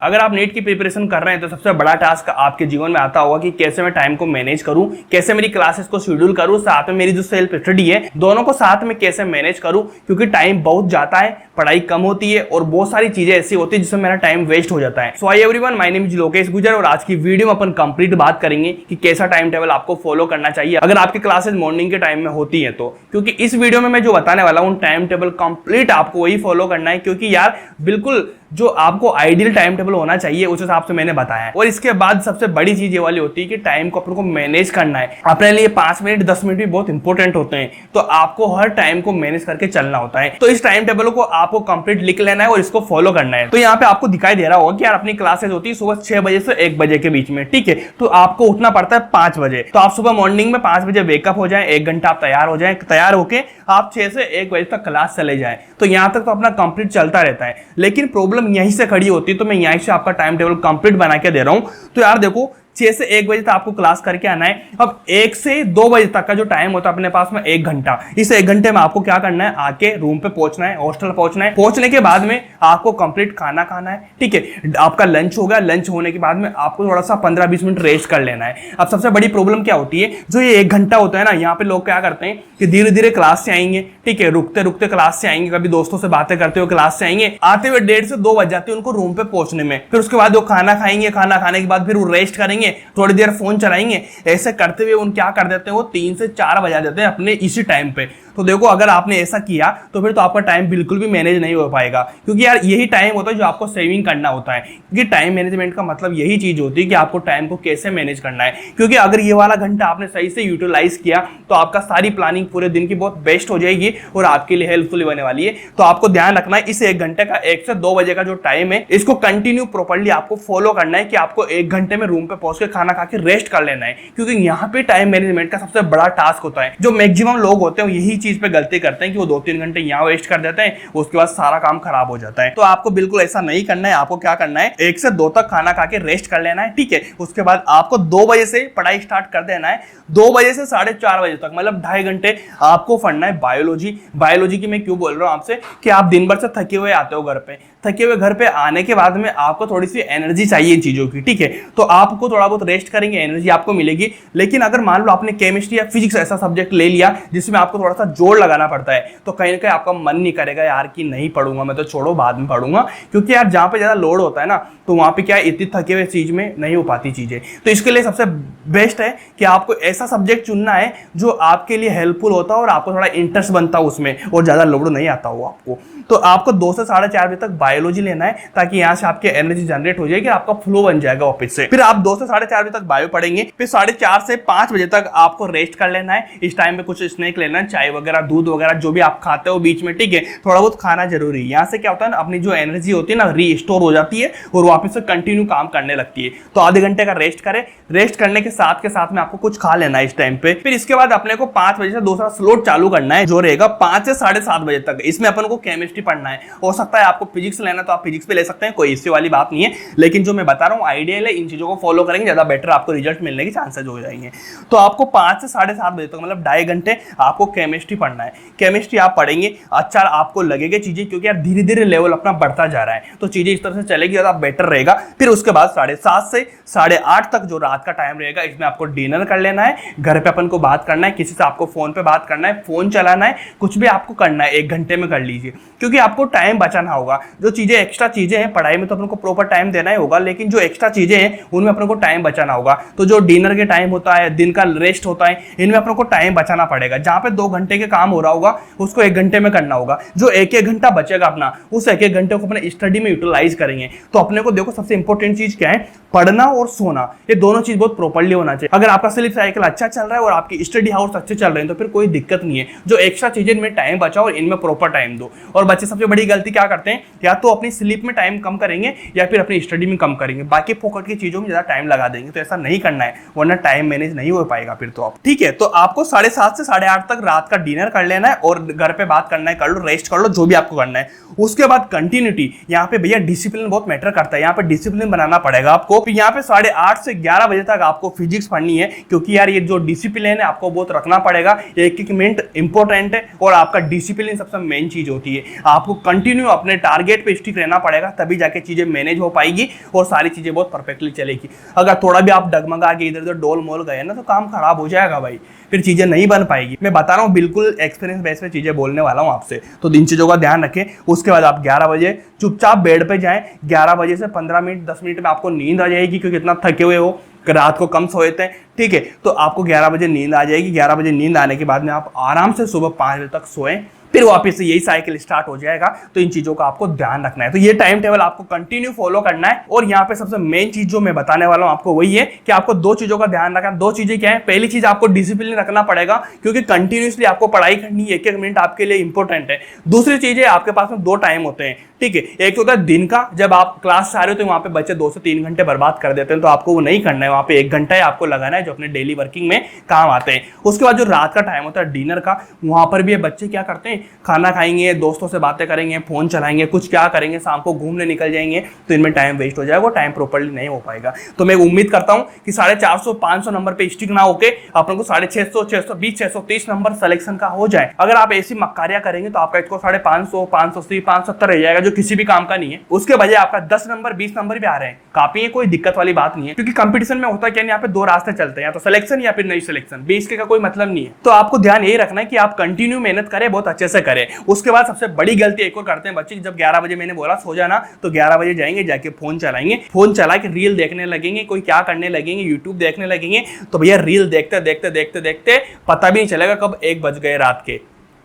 अगर आप नीट की प्रिपरेशन कर रहे हैं तो सबसे बड़ा टास्क आपके जीवन में आता होगा कि कैसे मैं टाइम को मैनेज करूं, कैसे मेरी क्लासेस को शेड्यूल करूं, साथ में मेरी जो सेल्फ स्टडी है दोनों को साथ में कैसे मैनेज करूं, क्योंकि टाइम बहुत जाता है, पढ़ाई कम होती है और बहुत सारी चीजें ऐसी होती है जिसमें मेरा टाइम वेस्ट हो जाता है। So hi everyone, my name is Lokesh Gujar और आज की वीडियो में अपन कंप्लीट बात करेंगे कि कैसा टाइम टेबल आपको फॉलो करना चाहिए अगर आपकी क्लासेस मॉर्निंग के टाइम में होती है तो। क्योंकि इस वीडियो में मैं जो बताने वाला हूं टाइम टेबल कंप्लीट आपको वही फॉलो करना है, क्योंकि यार बिल्कुल जो आपको आइडियल टाइम टेबल होना चाहिए उस हिसाब से मैंने बताया है। और इसके बाद सबसे बड़ी चीज ये वाली होती है कि टाइम को अपन को मैनेज करना है। अपने लिए 5 मिनट 10 मिनट भी बहुत इंपॉर्टेंट होते हैं, तो आपको हर टाइम को मैनेज करके चलना होता है। तो इस टाइम टेबल को आपको कंप्लीट लिख लेना है और इसको फॉलो करना है। तो यहाँ पे आपको दिखाई दे रहा होगा कि यार अपनी क्लासेस होती है सुबह 6 बजे से 1 बजे के बीच में, ठीक है। तो आपको उठना पड़ता है 5 बजे। तो आप सुबह मॉर्निंग में 5 बजे वेकअप हो जाए, 1 घंटा आप तैयार हो जाए, तैयार होके आप 6 से 1 बजे तक क्लास चले जाए। तो यहाँ तक तो अपना कंप्लीट चलता रहता है। लेकिन प्रॉब्लम यहीं से खड़ी होती है, तो मैं यहीं से आपका टाइम टेबल कंप्लीट बना के दे रहा हूं। तो यार देखो 6 से 1 बजे तक आपको क्लास करके आना है। अब 1 से 2 बजे तक का जो टाइम होता है अपने पास में 1 घंटा, इस 1 घंटे में आपको क्या करना है, आके रूम पे पहुंचना है, हॉस्टल पहुंचना है। पहुंचने के बाद में आपको कंप्लीट खाना खाना है, ठीक है। आपका लंच होगा, लंच होने के बाद में आपको थोड़ा सा 15-20 मिनट रेस्ट कर लेना है। अब सबसे बड़ी प्रॉब्लम क्या होती है, जो ये 1 घंटा होता है ना, यहाँ पे लोग क्या करते हैं कि धीरे धीरे क्लास से आएंगे, ठीक है, रुकते रुकते क्लास से आएंगे, कभी दोस्तों से बातें करते हुए क्लास से आएंगे, आते हुए 1:30 से 2 बज जाते हैं उनको रूम पे पहुंचने में। फिर उसके बाद वो खाना खाएंगे, खाना खाने के बाद फिर वो रेस्ट करेंगे, थोड़ी देर फोन चलाएंगे। ऐसे करते हुए उन क्या कर देते हैं, वो 3 से 4 बजा देते हैं अपने इसी टाइम पे। तो देखो अगर आपने ऐसा किया तो फिर तो आपका टाइम बिल्कुल भी मैनेज नहीं हो पाएगा, क्योंकि यार यही टाइम होता है जो आपको सेविंग करना होता है। क्योंकि टाइम मैनेजमेंट का मतलब यही चीज होती है कि आपको टाइम को कैसे मैनेज करना है। क्योंकि अगर ये वाला घंटा आपने सही से यूटिलाइज किया तो आपका सारी प्लानिंग पूरे दिन की बहुत बेस्ट हो जाएगी और आपके लिए हेल्पफुल बनने वाली है। तो आपको ध्यान रखना है इस 1 घंटे का 1 से 2 बजे का जो टाइम है, इसको कंटिन्यू प्रॉपर्ली आपको फॉलो करना है कि आपको 1 घंटे में रूम पे पहुंच के खाना खा के रेस्ट कर लेना है। क्योंकि यहाँ पे टाइम मैनेजमेंट का सबसे बड़ा टास्क होता है। जो मैक्सिमम लोग होते हैं यही चीज पे गलती करते हैं कि वो 2-3 घंटे यहाँ वेस्ट कर देते हैं, उसके बाद सारा काम खराब हो जाता है। तो आपको बिल्कुल ऐसा नहीं करना है। आपको क्या करना है, 1 से 2 तक खाना खा के रेस्ट कर लेना है, ठीक है। उसके बाद आपको 2 बजे से पढ़ाई स्टार्ट कर देना है। 2 बजे से 4:30 बजे तक, मतलब 2.5 घंटे आपको पढ़ना है बायोलॉजी। बायोलॉजी की मैं क्यों बोल रहा हूं आपसे कि आप दिन भर से थके हुए आते हो घर पे, थके हुए घर पे आने के बाद में आपको थोड़ी सी एनर्जी चाहिए चीजों की, ठीक है। तो आपको थोड़ा बहुत रेस्ट करेंगे, एनर्जी आपको मिलेगी। लेकिन अगर मान लो आपने केमिस्ट्री या फिजिक्स ऐसा सब्जेक्ट ले लिया जिसमें आपको थोड़ा सा जोर लगाना पड़ता है, तो कहीं ना कहीं आपका मन नहीं करेगा यार कि नहीं पढ़ूंगा मैं, तो छोड़ो बाद में पढ़ूंगा। क्योंकि यार जहां पे ज्यादा लोड होता है ना, तो वहां पे क्या है, इतनी थके हुए चीज में नहीं हो पाती चीजें। तो इसके लिए सबसे बेस्ट है कि आपको ऐसा सब्जेक्ट चुनना है जो आपके लिए हेल्पफुल होता है और आपको थोड़ा इंटरेस्ट बनता है उसमें और ज्यादा लोड नहीं आता हो आपको। तो आपको 2 से 4:30 बजे तक बायोलॉजी लेना है, ताकि यहाँ से आपकी एनर्जी जनरेट हो जाएगी, आपका फ्लो बन जाएगा ऑफिस से। फिर आप 2 से 4:30 बजे तक बायो पढ़ेंगे। फिर 4:30 से 5 बजे तक आपको रेस्ट कर लेना है। इस टाइम पे कुछ स्नैक लेना है, चाय वगैरह, दूध वगैरह, जो भी आप खाते हो बीच में, ठीक है। थोड़ा बहुत खाना जरूरी है। यहाँ से क्या होता है ना, अपनी जो एनर्जी होती है ना रीस्टोर हो जाती है और वापस से कंटिन्यू काम करने लगती है। तो आधे घंटे का रेस्ट करें। रेस्ट करने के साथ में आपको कुछ खा लेना है इस टाइम पे। फिर इसके बाद अपने को 5 बजे से दूसरा स्लॉट चालू करना है जो रहेगा 5 से 7:30 बजे तक। इसमें अपन को केमिस्ट्री पढ़ना है। हो सकता है आपको फिजिक्स लेना तो आप फिजिक्स पे ले सकते हैं, कोई इससे वाली बात नहीं है। लेकिन जो मैं बता रहा हूँ आइडियल है, इन चीजों को फॉलो करेंगे ज्यादा बेटर आपको रिजल्ट मिलने के चांसेस हो जाएंगे। तो आपको 5 से 7:30 बजे तक, मतलब 2.5 घंटे आपको केमिस्ट्री पढ़ना है। केमिस्ट्री आप पढ़ेंगे, अच्छा आपको लगेगा चीजें, क्योंकि यार धीरे धीरे लेवल अपना बढ़ता जा रहा है, तो चीजें इस तरह से चलेगी, ज्यादा बेटर रहेगा। फिर उसके बाद 7:30 से 8:30 तक जो रात का टाइम रहेगा, इसमें आपको डिनर कर लेना है। घर पे अपन को बात करना है, किसी से आपको फोन पे बात करना है, फोन चलाना है, कुछ भी आपको करना है 1 घंटे में कर लीजिए, क्योंकि आपको टाइम बचाना होगा। जो चीजें एक्स्ट्रा चीजें हैं, पढ़ाई में तो अपन को प्रॉपर टाइम देना ही होगा, लेकिन जो एक्स्ट्रा चीजें हैं उनमें अपन को टाइम बचाना होगा। तो जो डिनर के टाइम होता है, दिन का रेस्ट होता है, इनमें अपन को टाइम बचाना पड़ेगा। जहां पे 2 घंटे के काम हो रहा होगा उसको 1 घंटे में करना होगा। जो 1-1 घंटा बचेगा अपना, उस 1-1 घंटे को अपने स्टडी में यूटिलाइज करेंगे। तो अपने को देखो सबसे इंपॉर्टेंट चीज क्या है, पढ़ना और सोना, ये दोनों चीज बहुत प्रॉपर्ली होना चाहिए। अगर आपका स्लीप साइकिल अच्छा चल रहा है और आपकी स्टडी हाउस अच्छे चल रहे हैं तो फिर कोई दिक्कत नहीं है। जो एक्स्ट्रा चीजें इनमें टाइम बचाओ और इनमें प्रॉपर टाइम दो। और बच्चे सबसे बड़ी गलती क्या करते हैं, या तो अपनी स्लीप में टाइम कम करेंगे या फिर अपनी स्टडी में कम करेंगे, बाकी फोकट की चीजों में ज्यादा टाइम लगा देंगे। तो ऐसा नहीं करना है, वरना टाइम मैनेज नहीं हो पाएगा फिर तो आप, ठीक है। तो आपको 7:30 से 8:30 तक रात का डिनर कर लेना है और घर पे बात करना है, कर लो, रेस्ट कर लो, जो भी आपको करना है। उसके बाद कंटिन्यूटी, यहाँ पे भैया डिसिप्लिन बहुत मैटर करता है, यहाँ पे डिसिप्लिन बनाना पड़ेगा आपको। फिर यहाँ पे 8:30 से 11 बजे तक आपको फिजिक्स पढ़नी है, क्योंकि यार ये जो डिसिप्लिन है आपको बहुत रखना पड़ेगा। 1-1 मिनट इंपॉर्टेंट है और आपका डिसिप्लिन सबसे मेन चीज होती है। आपको कंटिन्यू अपने टारगेट पे पे स्टिक रहना पड़ेगा, तभी जाके चीजें मैनेज हो पाएगी और सारी चीजें बहुत परफेक्टली चलेगी। अगर थोड़ा भी आप डगमगा के इधर उधर डोल मोल गए ना तो काम खराब हो जाएगा भाई, फिर चीजें नहीं बन पाएगी। मैं बता रहा हूँ, बिल्कुल एक्सपीरियंस बेस पे चीजें बोलने वाला हूँ आपसे। तो इन चीजों का ध्यान रखें। उसके बाद आप 11 बजे चुपचाप बेड पे जाएं। 11 बजे से 15 मिनट 10 मिनट में आपको नींद आ जाएगी, क्योंकि इतना थके हुए हो, रात को कम सोए थे, ठीक है। तो आपको 11 बजे नींद आ जाएगी। 11 बजे नींद आने के बाद में आप आराम से सुबह 5 बजे तक सोएं, फिर वापस से यही साइकिल स्टार्ट हो जाएगा। तो इन चीजों का आपको ध्यान रखना है। तो ये टाइम टेबल आपको कंटिन्यू फॉलो करना है। और यहाँ पे सबसे मेन चीज जो मैं बताने वाला हूँ आपको वही है कि आपको 2 चीजों का ध्यान रखना। 2 चीजें क्या है? पहली चीज, आपको डिसिप्लिन रखना पड़ेगा, क्योंकि कंटिन्यूसली आपको पढ़ाई करनी है, 1-1 मिनट आपके लिए इंपॉर्टेंट है। दूसरी चीज है, आपके पास में 2 टाइम होते हैं, ठीक है। एक होता है दिन का, जब आप क्लास से आ रहे हो तो वहां पे बच्चे 2 से 3 घंटे बर्बाद कर देते हैं, तो आपको वो नहीं करना है। वहां पे 1 घंटा ही आपको लगाना है जो अपने डेली वर्किंग में काम आते हैं। उसके बाद जो रात का टाइम होता है डिनर का, वहां पर भी ये बच्चे क्या करते हैं, खाना खाएंगे, दोस्तों से बातें करेंगे, फोन चलाएंगे, कुछ क्या करेंगे, शाम को घूमने निकल जाएंगे, तो इनमें टाइम वेस्ट हो जाएगा, टाइम प्रॉपर्ली नहीं हो पाएगा। तो मैं उम्मीद करता हूं कि 450-500 नंबर पे स्टिक ना होके अपन को 650, 620, 630 नंबर सिलेक्शन का हो जाए। अगर आप ऐसी मक्कारियां करेंगे तो आपका इसको 550, 580, 570 रह जाएगा, जो किसी भी काम का नहीं है। उसके बजाय आपका 10 नंबर 20 नंबर भी आ रहे हैं, काफी है, कोई दिक्कत वाली बात नहीं है। क्योंकि कंपटीशन में होता है क्या, यहाँ पे 2 रास्ते चलते हैं, या तो सिलेक्शन या फिर नहीं सिलेक्शन, 20 का कोई मतलब नहीं है। तो आपको ध्यान यही रखना है कि आप कंटिन्यू मेहनत करें, बहुत अच्छे से करें। उसके बाद सबसे बड़ी गलती एक और करते हैं बच्चे, जब 11 बजे मैंने बोला सो जाना, तो 11 बजे जाएंगे, जाके फोन चलाएंगे, फोन चला के रील देखने लगेंगे, कोई क्या करने लगेंगे, यूट्यूब देखने लगेंगे। तो भैया रील देखते देखते देखते देखते पता भी नहीं चलेगा कब 1 बज गए रात के,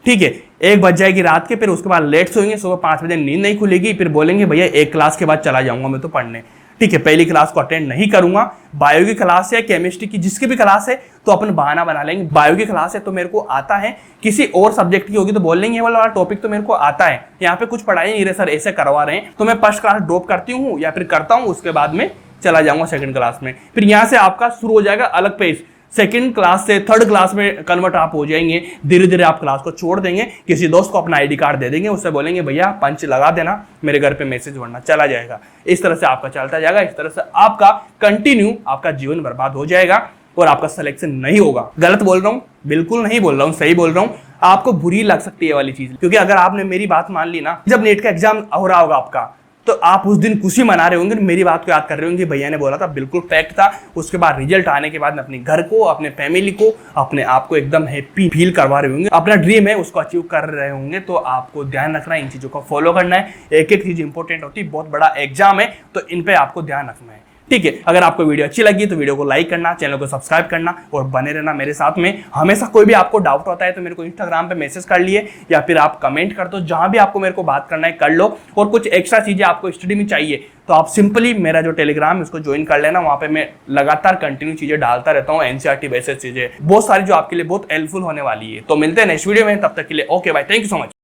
ठीक है। 1 बज जाएगी रात के, फिर उसके बाद लेट सोएंगे, सुबह 5 बजे नींद नहीं खुलेगी, फिर बोलेंगे भैया 1 क्लास के बाद चला जाऊंगा मैं तो पढ़ने, ठीक है, पहली क्लास को अटेंड नहीं करूंगा। बायो की क्लास है, केमिस्ट्री की, जिसकी भी क्लास है, तो अपन बहाना बना लेंगे, बायो की क्लास है तो मेरे को आता है, किसी और सब्जेक्ट की होगी तो बोल लेंगे वाला टॉपिक तो मेरे को आता है, यहाँ पे कुछ पढ़ाई नहीं रहे सर, ऐसे करवा रहे हैं, तो मैं फर्स्ट क्लास ड्रॉप करती हूँ या फिर करता हूँ, उसके बाद में चला जाऊंगा 2nd क्लास में। फिर यहाँ से आपका शुरू हो जाएगा अलग पेज, 2nd क्लास से 3rd क्लास में कन्वर्ट आप हो जाएंगे। धीरे धीरे आप क्लास को छोड़ देंगे, किसी दोस्त को अपना ID कार्ड दे देंगे, उससे बोलेंगे भैया पंच लगा देना, मेरे घर पे मैसेज वरना चला जाएगा। इस तरह से आपका चलता जाएगा, इस तरह से आपका कंटिन्यू आपका जीवन बर्बाद हो जाएगा और आपका सिलेक्शन नहीं होगा। गलत बोल रहा हूँ? बिल्कुल नहीं बोल रहा हूँ, सही बोल रहा हूँ। आपको बुरी लग सकती है वाली चीज, क्योंकि अगर आपने मेरी बात मान ली ना, जब नेट का एग्जाम हो रहा होगा आपका, तो आप उस दिन खुशी मना रहे होंगे, मेरी बात को याद कर रहे होंगे, भैया ने बोला था, बिल्कुल फैक्ट था। उसके बाद रिजल्ट आने के बाद में अपने घर को, अपने फैमिली को, अपने आप को एकदम हैप्पी फील करवा रहे होंगे, अपना ड्रीम है उसको अचीव कर रहे होंगे। तो आपको ध्यान रखना है, इन चीजों को फॉलो करना है। एक एक चीज इंपॉर्टेंट होती है, बहुत बड़ा एग्जाम है, तो इन पे आपको ध्यान रखना है, ठीक है। अगर आपको वीडियो अच्छी लगी तो वीडियो को लाइक करना, चैनल को सब्सक्राइब करना और बने रहना मेरे साथ में। हमेशा कोई भी आपको डाउट होता है तो मेरे को इंस्टाग्राम पे मैसेज कर लिए, या फिर आप कमेंट कर दो, जहां भी आपको मेरे को बात करना है कर लो। और कुछ एक्स्ट्रा चीजें आपको स्टडी में चाहिए तो आप सिंपली मेरा जो टेलीग्राम है उसको ज्वाइन कर लेना। वहां पे मैं लगातार कंटिन्यू चीजें डालता रहता हूँ, NCERT बेसिस चीजें बहुत सारी, जो आपके लिए बहुत हेल्पफुल होने वाली है। तो मिलते हैं नेक्स्ट वीडियो में, तब तक के लिए okay bye, thank you so much.